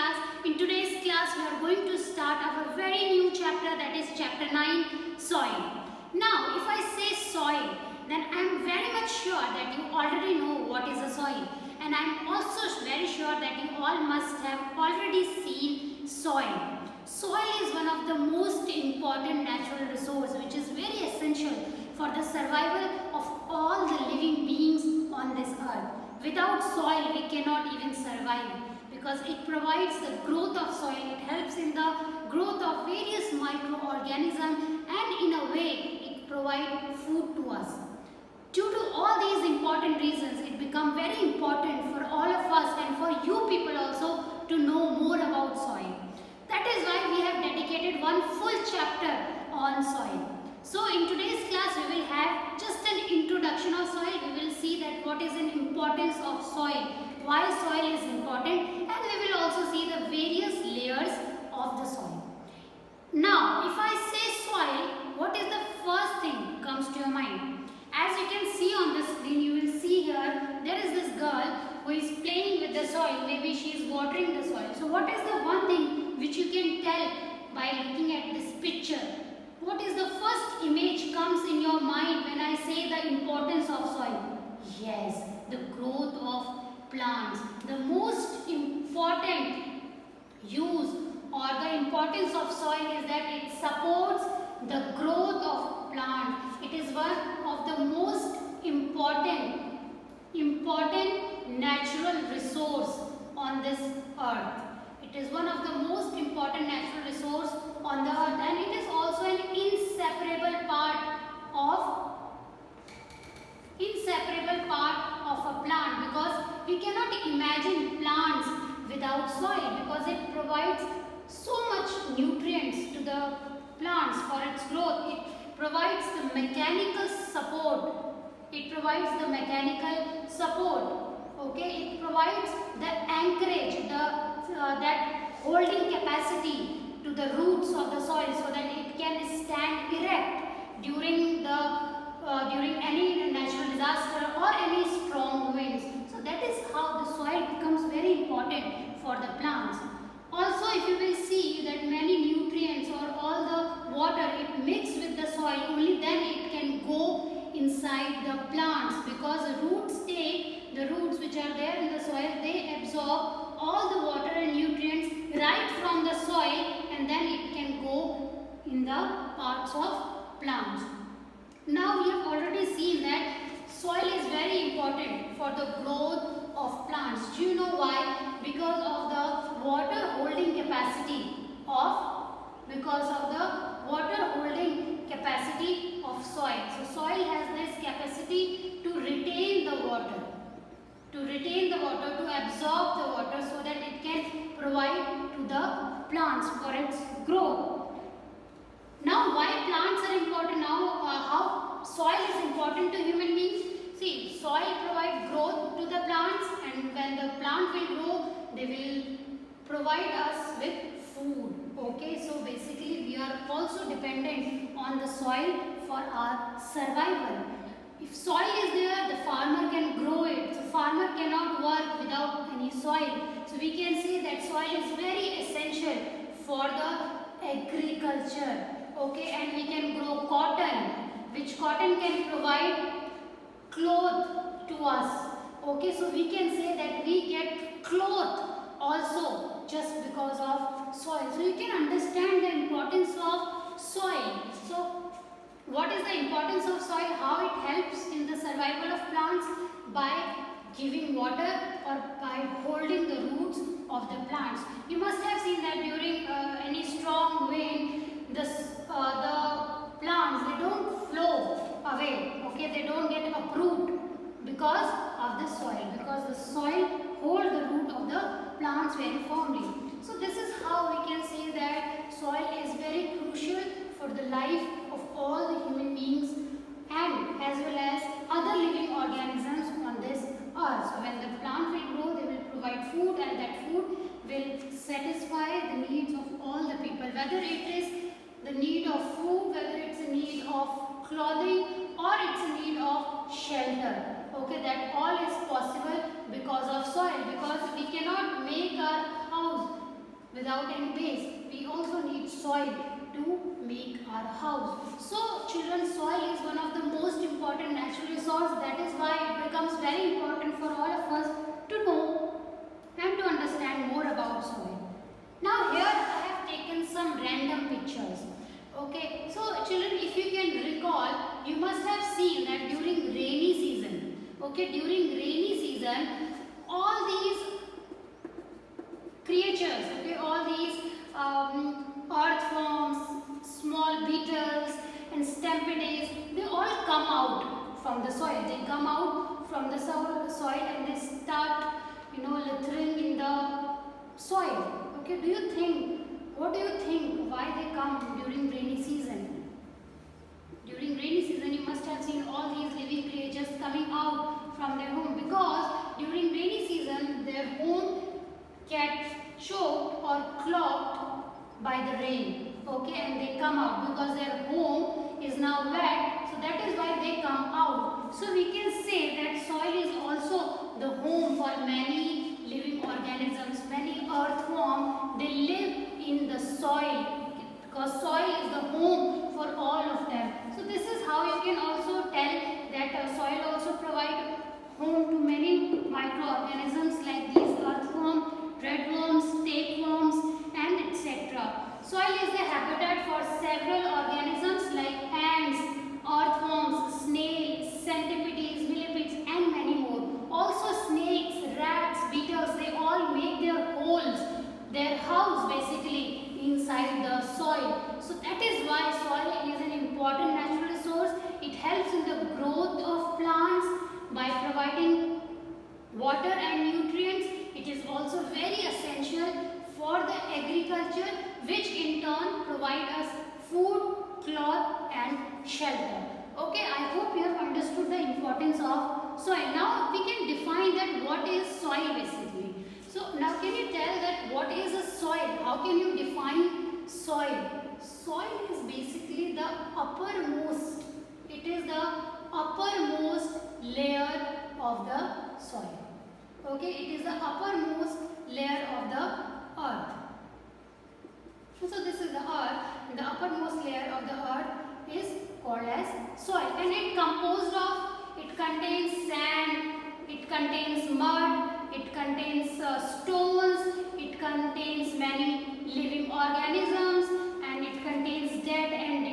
class. In today's class we are going to start our very new chapter, that is chapter 9, soil. Now if I say soil, then I am very much sure that you already know what is a soil, and I am also very sure that you all must have already seen soil. Soil is one of the most important natural resource which is very essential for the survival of all the living beings on this earth. Without soil we cannot even survive, because it provides the growth of soil, it helps in the growth of various microorganisms, and in a way it provides food to us. Due to all these important reasons, it becomes very important for all of us and for you people also to know more about soil. That is why we have dedicated one full chapter on soil. So in today's class we will have just an introduction of soil. We will see that what is the importance of soil, why soil is important, and we will also see the various layers of the soil. Now if I say soil, what is the first thing comes to your mind? As you can see on the screen, you will see here there is this girl who is playing with the soil. Maybe she is watering the soil. So what is the one thing which you can tell by looking at this picture? What is the first image comes in your mind when I say the importance of soil? Yes, the growth of plants. The most important use or the importance of soil is that it supports the growth of plants. It is one of the most important natural resource on this earth. It is one of the most important natural resource on the earth, and it is also an inseparable part of a plant, because we cannot imagine plants without soil, because it provides so much nutrients to the plants for its growth. It provides the mechanical support. Okay, it provides the anchorage, that holding capacity to the roots of the soil, so that it can stand erect during any natural disaster or any strong winds. So that is how the soil becomes very important for the plants. Also, if you will see that many nutrients or all the water, it mixes with the soil, only then it can go inside the plants, because the roots which are there in the soil, they absorb all the water and nutrients right from the soil, and then it can go in the parts of plants. Now we have already seen that soil is very important for the growth of plants. Do you know why? Because of the water holding capacity of soil. So soil has this capacity to retain the water, to absorb the water, so that it can provide to the plants for its growth. Now why plants are important? Now how soil is important to human beings? See, soil provides growth to the plants, and when the plant will grow, they will provide us with food. Okay, so basically we are also dependent on the soil for our survival. If soil is there, the farmer can grow it. So farmer cannot work without any soil. So we can say that soil is very essential for the agriculture. Okay, and we can grow cotton, which cotton can provide cloth to us. Okay, so we can say that we get cloth also just because of soil. So you can understand the importance of soil. So what is the importance of soil? How it helps in the survival of plants? By giving water or by holding the roots of the plants. You must have seen that during any strong wind, the plants, they don't flow away. Okay, they don't get uprooted because of the soil, because the soil holds the root of the plants very firmly. So this is how we can say that soil is very crucial for the life of all the human beings, and as well as other living organisms on this earth. So when the plant will grow, they will provide food, and that food will satisfy the needs of all the people, whether it is the need of food, whether it's a need of clothing, or it's a need of shelter. Okay, that all is possible because of soil, because we cannot make our house without any base. We also need soil to make our house. So children, soil is one of the most important natural resource. That is why it becomes very important for all of us to know and to understand more about soil. Now here I have taken some random pictures. Okay, so children, if you can recall, you must have seen that during rainy season, okay, during rainy season, all these creatures, okay, all these earthworms, small beetles and stampides, they all come out from the soil. They come out from the soil and they start, littering in the soil. Okay, what do you think why they come during rainy season? During rainy season, you must have seen all these living creatures coming out from their home, because during rainy season their home gets choked or clogged by the rain. Okay, and they come out because their home is now wet, so that is why they come out. So we can say that soil is also the home for many living organisms. Many earthworms, they live in the soil because soil is the home for all of them. So this is how you can also tell that soil also provides home to many microorganisms like these earthworms, redworms, tapeworms and etc. Soil is the habitat for several organisms like ants, earthworms, snails, centipedes, millipedes and many more. Also snakes, rats, beetles, they all make their holes, their house basically inside the soil. So that is why soil is an important natural resource. It helps in the growth of plants by providing water and nutrients. It is also very essential for the agriculture, which in turn provide us food, cloth and shelter. Okay, I hope you have understood the importance of soil. Now we can define that what is soil basically. So now can you tell that what is a soil? How can you define soil? Soil is basically the uppermost, it is the uppermost layer of the soil. Okay, it is the uppermost layer of the earth. So this is the earth, and the uppermost layer of the earth is called as soil, and it contains sand, it contains mud, it contains stones, it contains many living organisms, and it contains dead and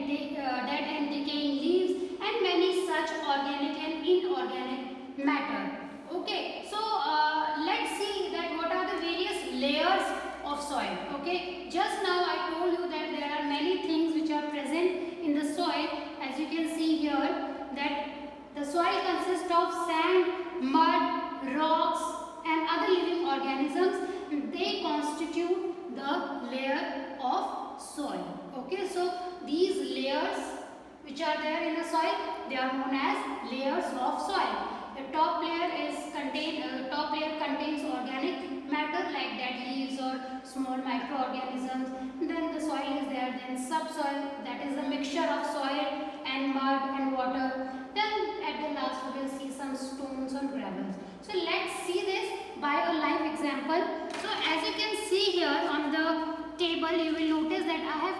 decaying leaves and many such organic and inorganic matter. Okay, so let's see that what are the various layers of soil. Okay, just now I told you that there are many things which are present in the soil. As you can see here, that the soil consists of sand, mud, rocks and other living organisms. They constitute the layer of soil. Okay, so these layers which are there in the soil, they are known as layers of soil. The top layer contains organic matter like dead leaves or small microorganisms. Then the soil is there. Then subsoil, that is a mixture of soil and mud and water. Then at the last we will see some stones or gravels. So let's see this by a live example. So as you can see here on the table, you will notice that I have